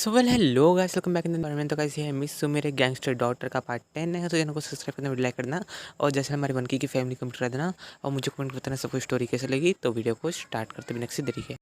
So well hello guys, welcome back in the environment. तो guys ये है miss सो मेरे गैंगस्टर डॉटर का पार्ट 10 है। तो चैनल को सब्सक्राइब करना, वीडियो लाइक करना और जैसे हमारी बनकी की फैमिली कमेंट कर देना और मुझे कमेंट बताना सबको स्टोरी कैसे लगी। तो वीडियो को स्टार्ट करते बिना किसी तरीके।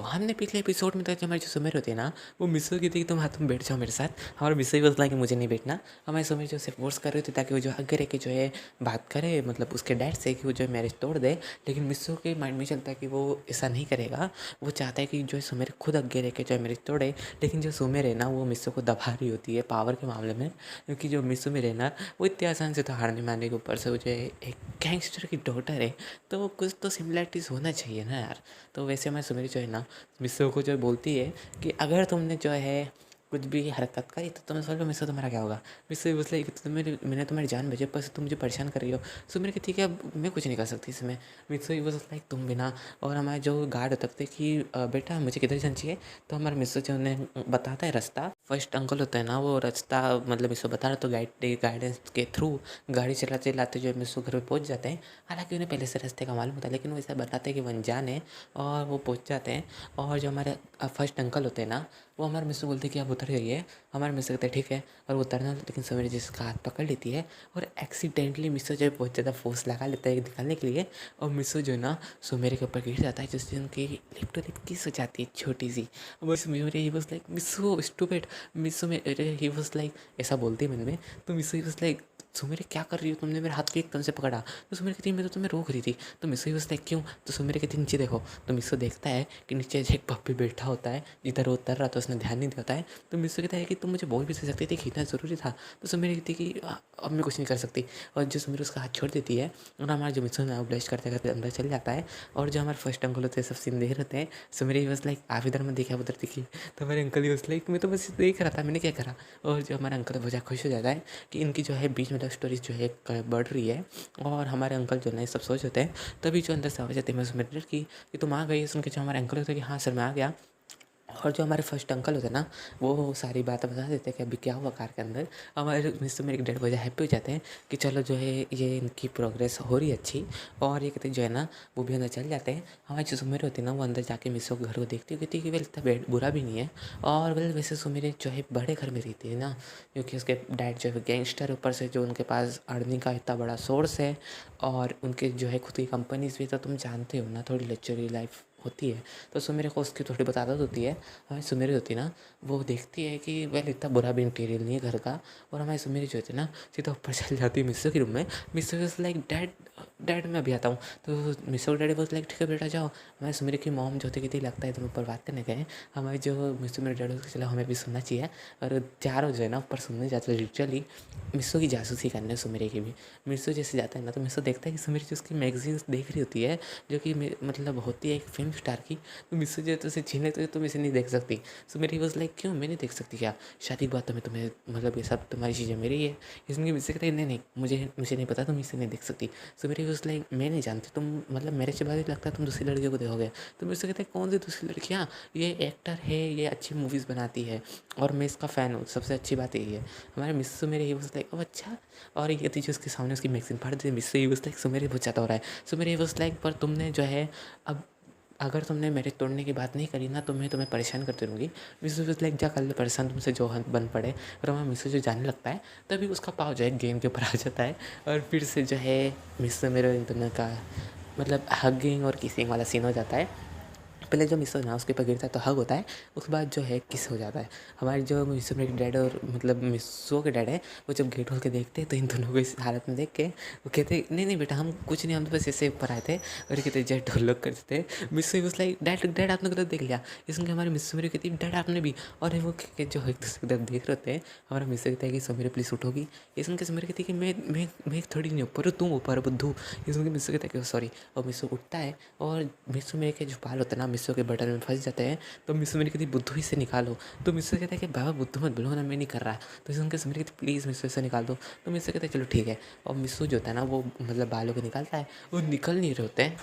हमने पिछले एपिसोड में तो हमारी जो सुमेर होती है ना, वो मिस हो गई थी कि तुम बैठ जाओ मेरे साथ। हमारा मिस ही बोलता है कि मुझे नहीं बैठना। हमारे सुमेर जो से फोर्स कर रहे थे ताकि वो जो आगे रह के जो है बात करे, मतलब उसके डैड से कि वो जो है मैरिज तोड़ दे। लेकिन मिस्सो के माइंड में चलता है कि वो ऐसा नहीं करेगा। वो चाहता है कि जो है सुमेर खुद आगे रह के जो है मैरिज तोड़े। लेकिन जो सुमेर है ना, वो मिस्सो को दबा रही होती है पावर के मामले में, क्योंकि जो मिस्सो में रहना वो इतने आसान से तो हार नहीं मानने के ऊपर से वो जो है एक गैंगस्टर की डॉटर है। तो कुछ तो सिमिलरिटीज़ होना चाहिए ना यार। तो वैसे मैं सुमेरी जो है ना, मिस्सो को जो बोलती है कि अगर तुमने जो है कुछ भी हरकत करी तो तुम्हें सोच लो मिस्सो तुम्हारा क्या होगा। मिस्सो बोलती है कि मैंने तुम्हारी जान बचे पर तुम मुझे परेशान कर रही हो। सो मैंने कहा ठीक है, अब मैं कुछ नहीं कर सकती इसमें। मिस्सो ही बोलता है तुम बिना। और हमारे जो गार्ड होते थे कि बेटा मुझे किधर जाना चाहिए। तो हमारे मिस्सो जो उन्हें बताता है रास्ता। फर्स्ट अंकल होता है ना, वो रास्ता मतलब मिस्सो बता रहा, तो गाइडेंस के थ्रू गाड़ी चलाते चलाते जो है मिस्सो घर पे पहुंच जाते हैं। हालांकि उन्हें पहले से रास्ते का मालूम होता है, लेकिन वो ऐसा बताते हैं कि वो अनजान है और वो पहुंच जाते हैं। और जो हमारे फर्स्ट अंकल होते हैं ना, वो हमारे मिस्सो बोलते हैं कि आप उतर जाइए। हमारे मिस्सो कहते हैं ठीक है, और वो उतरना, लेकिन सवेरे जिसका हाथ पकड़ लेती है और एक्सीडेंटली मिस्सो जो है बहुत ज़्यादा फोर्स लगा लेता है निकालने के लिए। और मिस्सो जो है ना सुमेरे के ऊपर गिर जाता है, जिससे उनकी लिप टू लिप किस हो जाती है छोटी सी। बस मेरे ही वॉज लाइक मिस्सो स्टूपिड। मिस्सो में ही वॉज लाइक ऐसा बोलती है मन में। तो मिस्सो ही वॉज लाइक सुमेरे क्या कर रही हो, तुमने मेरे हाथ को एकदम से पकड़ा। तो सुमेरे कहती मैं तो तुम्हें रोक रही थी। तो मिस्सो ही वॉज लाइक क्यों। तो सुमेरे कहती नीचे देखो। तो मिस्सो देखता है कि नीचे एक पप्पी बैठा होता है, जिधर वो उतर रहा था उसने ध्यान नहीं देता है। तो मिस्सो कहता है कि तुम मुझे बोल भी सकती थी, खींचना ज़रूरी था। तो सुमेरे कहती कि अब मैं कुछ नहीं कर सकती। और जो सुमेरे उसका हाथ छोड़ देती है और हमारा जो मिस्सो है ब्लश करते करते अंदर चल जाता है। और जो हमारे फर्स्ट अंकल होते हैं सब सीन देख रहे थे। सुमेरे ही वॉज लाइक आप इधर में देखा उधर देखिए। तो हमारे अंकल ही वॉज लाइक मैं तो बस देख रहा था, मैंने क्या करा। और जो हमारा अंकल है वो खुश हो जाता है कि इनकी जो है बीच में लव स्टोरी जो है बढ़ रही है। और हमारे अंकल जो है सब सोच होते हैं। तभी जो अंदर से आवाज़ आती है मैं मिनट की कि तुम आ गई। सुन के जो हमारे अंकल होते हैं कि हाँ सर मैं आ गया। और जो हमारे फर्स्ट अंकल होते हैं ना, वो सारी बातें बता देते हैं कि अभी क्या हुआ कार के अंदर। हमारे मिस्टर मेरे डैड वजह हैप्पी हो जाते हैं कि चलो जो है ये इनकी प्रोग्रेस हो रही है अच्छी। और ये कहते हैं जो है ना, वो भी अंदर चल जाते हैं। हमारी जो सुमेर होती है ना, वो अंदर जाके मिस्सो के घर को देखती है, कहती है कि वेल इतना बुरा भी नहीं है। और वेल वैसे सुमेर जो है बड़े घर में रहती है ना, क्योंकि उसके डैड जो है गैंगस्टर, ऊपर से जो उनके पास अर्निंग का इतना बड़ा सोर्स है। और उनके जो है खुद की कंपनीज भी, तो तुम जानते हो ना थोड़ी लग्जरी लाइफ होती है। तो सुमेरे को उसकी थोड़ी बतादत होती है। हमारी सुमेरी होती है ना, वो देखती है कि वेल इतना बुरा भी इंटीरियर नहीं है घर का। और हमारी सुमेरी जो होती है ना, सीधा ऊपर चल जाती है मिस्सो के रूम में। मिस्सो इज लाइक डैड डैड मैं अभी आता हूँ। तो मिस्सो डैडी बोलते लाइक ठीक है बेटा जाओ। हमारी सुमेरी की मॉम जो होती कहती लगता है तुम ऊपर बात करने गए। हमारी जो मिस्सो मेरे डैडी चला हमें भी सुनना चाहिए। और चारों जो है ना ऊपर सुनने जाते हैं लिटरली मिस्सो की जासूसी करने सुमेरी की भी। मिस्सो जैसे जाता है ना, तो मिस्सो देखता है कि सुमेरी जो उसकी मैगजीन्स देख रही होती है, जो कि मतलब होती है एक फिल्म स्टार की। तो मिस्सो जो है तो उसे छीन लेते, तुम इसे नहीं देख सकती। सो मेरी वॉज लाइक क्यों मैं नहीं देख सकती क्या, शादी की बात तो मैं तुम्हें मतलब ये सब तुम्हारी चीज़ें मेरी है। इसमें मुझसे कहते नहीं नहीं मुझे नहीं पता, तुम इसे नहीं देख सकती। सो मेरी वॉज लाइक मैं नहीं जानती, तुम मतलब मेरे से बाद लगता है तुम दूसरी लड़कियों को देखोगे। तो मुझसे कहते हैं कौन सी दूसरी लड़कियाँ, ये एक्टर है, ये अच्छी मूवीज़ बनाती है और मैं इसका फ़ैन हूँ, सबसे अच्छी बात यही है। हमारे मिस्सो मेरे ही वॉज लाइक अच्छा। और ये कहती जो उसके सामने उसकी मैगजीन पढ़ दी, मिस्सो ही वॉज लाइक सो मेरे बहुत ज़्यादा हो रहा है। सो मेरी वॉज लाइक पर तुमने जो है अब अगर तुमने मैरिज तोड़ने की बात नहीं करी ना, तो मैं तुम्हें परेशान करती रहूँगी। मिस्सो वॉज लाइक जा कर ले परेशान तुमसे जो बन पड़े। और हमारा मिस्सो जो जाने लगता है, तभी उसका पाँव जो है गेम के ऊपर आ जाता है। और फिर से जो है मिस्सो मेरे इन दोनों का मतलब हगिंग और किसिंग वाला सीन हो जाता है। पहले जो मिस्सो ना उसके ऊपर गिरता है तो हग होता है, उसके बाद जो है किस हो जाता है। हमारे जो मिस्सो मेरे डैड और मतलब मिस्सो के डैड है, वो जब गेट खोल के देखते हैं तो इन दोनों को इस हालत में देख के वो कहते नहीं नहीं बेटा हम कुछ नहीं, हम तो बस ऐसे ऊपर आए थे। और ये कहते जय ढोलक करते थे। मिस्सो बस लाइक डैड डैड आपने गलत देख लिया। इसमें हमारे मिस्सो मेरी कहती डैड आपने भी। और वो जो एक दूसरे की तरफ देख रहे होते हैं। हमारा मिस्सो कहता है कि समीर प्लीज़ उठोगी। इसमें के समीर कहती है कि मैं थोड़ी नहीं ऊपर हूँ, तुम ऊपर हो बुद्धू। इसमें के मिस्सो कहता है कि सॉरी। और मिस्सो उठता है और मिस्सो मेरे के जो बाल होते हैं ना मिस्सो के बटन में फंस जाते हैं। तो मिस्सो मेरी कहती बुद्धू इसे निकालो। तो मिस्सो कहता है कि बाबा बुद्धू मत बोलो ना, मैं नहीं कर रहा। तो इसमें के मेरी कहती प्लीज़ मिस्सो इसे निकाल दो। तो मिस्सो कहता है चलो ठीक है। और मिस्सो जो होता है ना, वो मतलब बालों को निकालता है, वो निकल नहीं रहे होते हैं।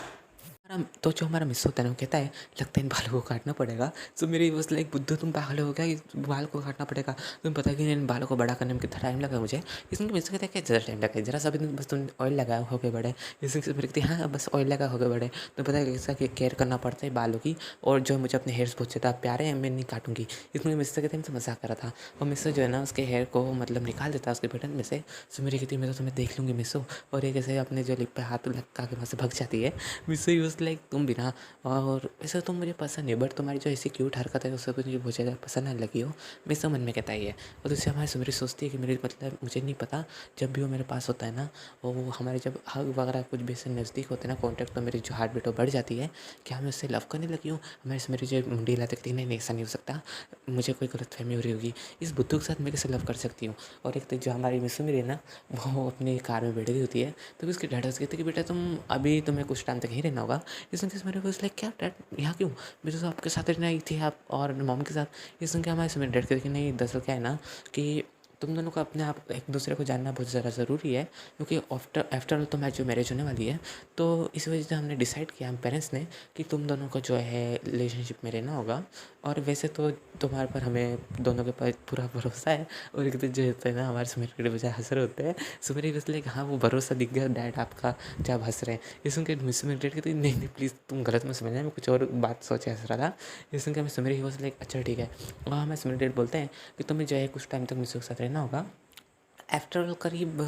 तो जो हमारा मिस होता है ना, वो कहता है लगता है इन बालों को काटना पड़ेगा। सो मेरी बस लाइक बुद्धू तुम पागल हो क्या, कि बाल को काटना पड़ेगा, तुम्हें पता है कि इन बालों को बड़ा करने में कितना टाइम लगा मुझे। इसमें मिस कहता है क्या ज़रा टाइम लगा, जरा सा भी बस तुम ऑयल लगाया हो गए बड़े। इसमें से मेरे कहती है हाँ बस ऑयल लगा हो गए बड़े, तो पता है कैसा केयर करना पड़ता है बालों की। और जो मुझे अपने हेयर्स बहुत ज़्यादा प्यारे हैं, मैं नहीं काटूंगी। इसमें मिस कहते हैं मुझसे मजाक कर रहा था, और मिस जो है ना उसके हेयर को मतलब निकाल देता है उसके बटन में से। सो मेरी कहती है मैं तो तुम्हें देख लूँगी मिसो, और ये कैसे अपने जो लिप पे हाथ लगा के वहाँ से भग जाती है। मिसो यूज़ लाइक तुम बिना, और वैसे तो मुझे पसंद नहीं, बट तुम्हारी जो ऐसी क्यूट हरकत है उससे मुझे बहुत ज़्यादा पसंद नहीं लगी हो। मेरे सब मन में कहता ही है। और उससे हमारी सुमेरी सोचती है कि मेरी मतलब मुझे नहीं पता, जब भी वो मेरे पास होता है ना, वो हमारे जब हग वगैरह कुछ भी ऐसे नज़दीक होते हैं ना कॉन्टैक्ट, तो मेरी जो हार्ट बीट वो बढ़ जाती है कि मैं उससे लव करने लगी हूँ। हमारी सुमेरी जो मुंडी हिलाती कहती है नहीं ऐसा नहीं हो सकता, मुझे कोई गलतफहमी हो रही होगी, इस बुद्धू के साथ मैं कैसे लव कर सकती हूँ। और एक तो जो हमारी मिस सुमेरी है ना, वो अपनी कार में बैठ गई होती है, तो उसके डैड उसके कहते कि बेटा तुम अभी तुम्हें कुछ टाइम तक ही रहना होगा। इस वजह से मेरे को लाइक क्या डैड यहाँ क्यों, मैं तो आपके साथ रहना ही थी आप और मॉम के साथ। ये सुन के हमारे समय डैड कहते कि नहीं दरअसल क्या है ना कि तुम दोनों को अपने आप एक दूसरे को जानना बहुत ज़्यादा ज़रूरी है, क्योंकि आफ्टर ऑल तो मैच जो मैरिज होने वाली है। तो इस वजह से हमने डिसाइड किया हम पेरेंट्स ने कि तुम दोनों को जो है रिलेशनशिप में रहना होगा। और वैसे तो तुम्हारे पर हमें दोनों के पास पूरा भरोसा है। और एक दिन जो होता है ना हमारे सुमेर के बजाय हंस रहे होते हैं, सुमेर इसलिए हाँ वो भरोसा दिख गया डैड आपका, जब हंस रहे हैं। ये सुन के मिस सुमेर डैड कहते नहीं नहीं प्लीज़ तुम गलत मत समझना, मैं कुछ और बात सोचे हंस रहा था। ये सुन के मैं सुमेर ही बस लाइक अच्छा ठीक है। और हमें सुमेर डैड बोलते हैं कि तुम्हें जो है कुछ टाइम तक मिसों के साथ रहना होगा, आफ्टर ऑल करीब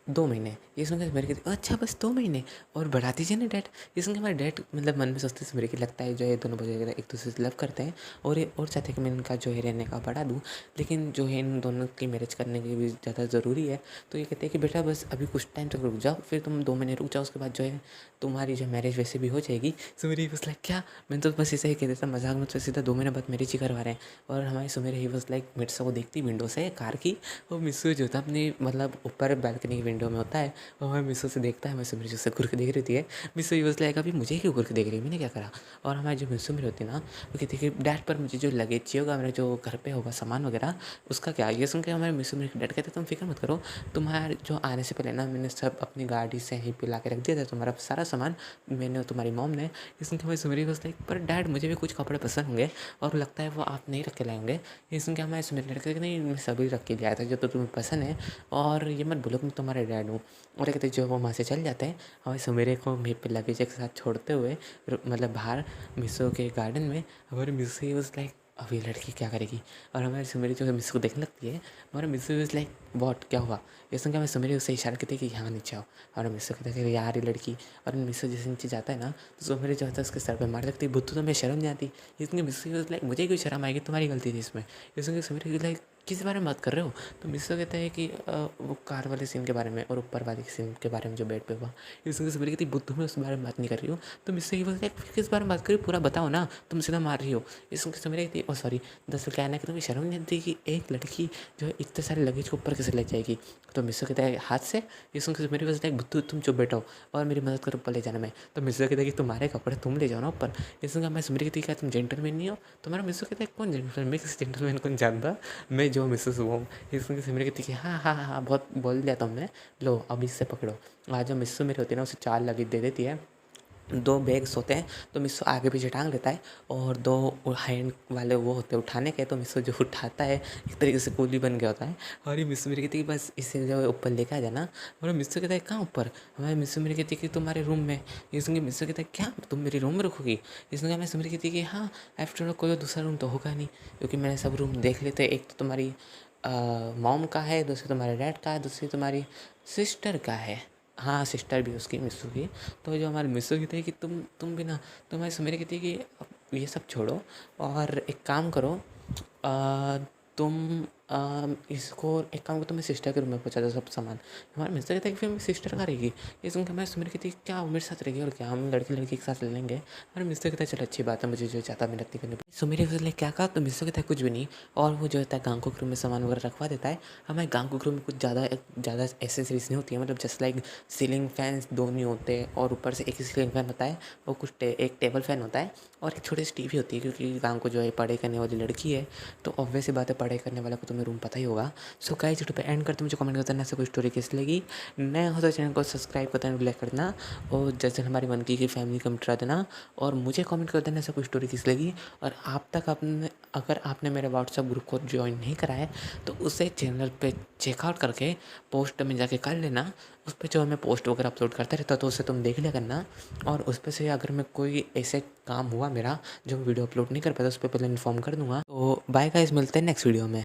2 महीने। ये सुन के मेरे कहते अच्छा बस 2 महीने, और बढ़ा दीजिए ना डैड। ये सुन के हमारे डैड मतलब मन में सोचते से मेरे को लगता है जो है दोनों बजे एक दूसरे से लव करते हैं, और ये और चाहते हैं कि मैं इनका जो है रहने का बढ़ा दूँ, लेकिन जो है इन दोनों की मैरिज करने की भी ज़्यादा ज़रूरी है। तो ये कहते हैं कि बेटा बस अभी कुछ टाइम तक रुक जाओ, फिर तुम 2 महीने रुक जाओ, उसके बाद जो है तुम्हारी जो मैरिज वैसे भी हो जाएगी। सुमेरी बस लाइक क्या, मैं तो बस ऐसे ही कह देता मजाक में, तो सीधा 2 महीने बाद मैरिज ही करवा रहे हैं। और हमारी सुमेरी ही बस लाइक मिर्सा को देखती विंडो से कार की, और मिस्सू जो था अपनी मतलब ऊपर बैल्कनी की विंडो में होता है, और हमें मिस्सू से देखता है। मिस्सू मेरे से घूर के देख रही है। मिस्सू यूज़ लाइक अभी मुझे क्यों घूर के देख रही है, मैंने क्या करा। और हमारी जो मिस्सू मेरी होती है ना, वो कहती है कि डैड पर मुझे जो लगेज चाहिए होगा, मेरा जो घर पे होगा सामान वगैरह उसका क्या। ये सुन के हमारे मिस्सू मेरे डैड कहते तुम फिक्र मत करो, तुम्हारे जो आने से पहले ना मैंने सब अपनी गाड़ी से ही पिला के रख दिया था, तुम्हारा सारा सामान मैंने और तुम्हारी मॉम ने। ये सुन के हमारी सुमेरी बस लाइक पर डैड मुझे भी कुछ कपड़े पसंद होंगे, और लगता है वो आप नहीं रख के लाएंगे। ये सुन के हमारे सुमेरी डैड कहते नहीं मैं सभी रख के लाया था जो तो तुम्हें पसंद है, और ये मत बोलो कि मैं तुम्हारे डैड हूँ। और कहते जो वो वहाँ से चल जाते हैं, हमारे सुमेरे को मेरे पे लगेज के साथ छोड़ते हुए मतलब बाहर मिसो के गार्डन में। हमारे मिसो वॉज लाइक अब ये लड़की क्या करेगी। और हमारी सुमेरी जो मिस को देखने लगती है, हमारा मिसो इज़ लाइक वॉट क्या हुआ। ये सुन के हमें सुमेरी उससे इशारा करती है कि यहाँ नीचे आओ। और मिसो कहते हैं कि यार ये लड़की, और मिसो जैसे नीचे जाता है ना, तो सुमेरी जो होता है उसके सर पर मार लगती है बुद्धू तो मैं शर्म नहीं आती। इसलिए मिसो लाइक मुझे क्यों शर्म आएगी, तुम्हारी गलती थी इसमें। ये सुन के सुमेरी लाइक किस बारे में बात कर रहे हो। तो मिसो कहता है कि वो कार वाले सीन के बारे में और ऊपर वाले सीन के बारे में जो बेड पे हुआ। ये सुन के सुमेरी कहती बुद्धू मैं उस बारे में बात नहीं कर रही हूँ। तो मिसो ही बोलता है किस बारे में बात करी, पूरा बताओ ना, तुम सीधा मार रही हो। ये सुन के सुमेरी कहती ओ सॉरी, दरअसल क्या है ना कि तुम्हें शर्म नहीं आती कि एक लड़की जो है इतने सारे लगेज को ऊपर कैसे ले जाएगी। तो मिसो कहता है हाथ से। ये सुन के मेरी वजह बुद्धू तुम चुप बैठो और मेरी मदद करो ऊपर ले जाने में। तो मिसो कहता है कि तुम्हारे कपड़े तुम ले जाओ ना ऊपर। ये सुनकर मैं सुमेरी कहती क्या तुम जेंटलमैन नहीं हो। तुम्हारा मिसो कहता है कौन जेंटलमैन, मैं किसी जेंटलमैन को नहीं जानता, मैं जो मिसेस हुआ हूँ। ये सुन के सिमरी कहती कि हाँ हाँ हाँ हाँ बहुत बोल दिया तुमने, लो अब इससे पकड़ो। आज जो मिस्सू मेरी होती है ना उसे 4 लगेज दे देती है, 2 बैग्स होते हैं, तो मिस्सू आगे पीछे टांग लेता है, और 2 हैंड वाले वो होते हैं उठाने के, तो मिस्सू जो उठाता है एक तरीके से कूली बन गया होता है। और ये मिस्सू मेरी कहती है बस इसे जो ऊपर लेके आ जाना। और मिस्सू कहता है कहाँ ऊपर, हमारे मिस्सू मेरी कहती है कि तुम्हारे रूम में। ये सुन के मिस्सू कहता है क्या तुम मेरे रूम में रखोगी। ये सुन के हमें सुमेरी कहती है कि हाँ आफ्टर ऑल कोई दूसरा रूम तो होगा नहीं, क्योंकि मैंने सब रूम देख लेते, एक तो तुम्हारी मॉम का है, दूसरी तुम्हारे डैड का है, दूसरी तुम्हारी सिस्टर का है। हाँ सिस्टर भी उसकी मिस्सू की। तो जो हमारे मिस्सू की थी कि तुम भी ना, तो हमारी सुमेरी कहती है कि अब ये सब छोड़ो और एक काम करो, तुम इसको एक काम करो, तुम्हें सिस्टर के रूम में पहुँचा दो सब सामान। हमारे मिस्टर कहता है कि फिर मेरी सिस्टर कहाँ रहेगी। ये सुनकर हमारी सुमेरी कहती है क्या वो मेरे साथ रहेगी और क्या हम लड़की लड़की के साथ ले लेंगे। हमारे मिस्टर कहता है चलो अच्छी बात है, मुझे जो चाहता मेहनत नहीं करनी पड़ी। सुमेरी उसने क्या कहा, तो मिस्टर कहता है कुछ भी नहीं, और वो जो होता है गांगकुक रूम में सामान वगैरह रखवा देता है। हमारे गांगकुक रूम में कुछ ज़्यादा एसेसरीज नहीं होती है, मतलब जस्ट लाइक सीलिंग फैंस 2 नहीं होते, और ऊपर से एक ही सीलिंग फैन होता है, और कुछ एक टेबल फैन होता है, और एक छोटी सी टीवी होती है, क्योंकि गांव को जो है पढ़ाई करने वाली लड़की है, तो ऑब्वियस सी बात है पढ़ाई करने वाला को तो तुम्हें रूम पता ही होगा। सो गाइस वीडियो पे एंड करते मुझे कमेंट करते ऐसे कोई स्टोरी कैसी लगी। नया हो तो चैनल को सब्सक्राइब कर देना, लाइक कर देना और जैसे हमारी मनकी की फैमिली कमेंट करा देना और मुझे कमेंट कर देना ऐसा कोई स्टोरी कैसी लगी। और आप तक आपने अगर आपने मेरे व्हाट्सएप ग्रुप को ज्वाइन नहीं करा है तो उसे चैनल पे चेकआउट करके पोस्ट में जाके कर लेना। उस पर जो मैं पोस्ट वगैरह अपलोड करता रहता तो उसे तुम देख लिया करना। और उस पर से अगर मैं कोई ऐसे काम हुआ मेरा जो वीडियो अपलोड नहीं कर पाता उस पर पहले इन्फॉर्म कर दूंगा। तो बाय गाइस, मिलते हैं नेक्स्ट वीडियो में।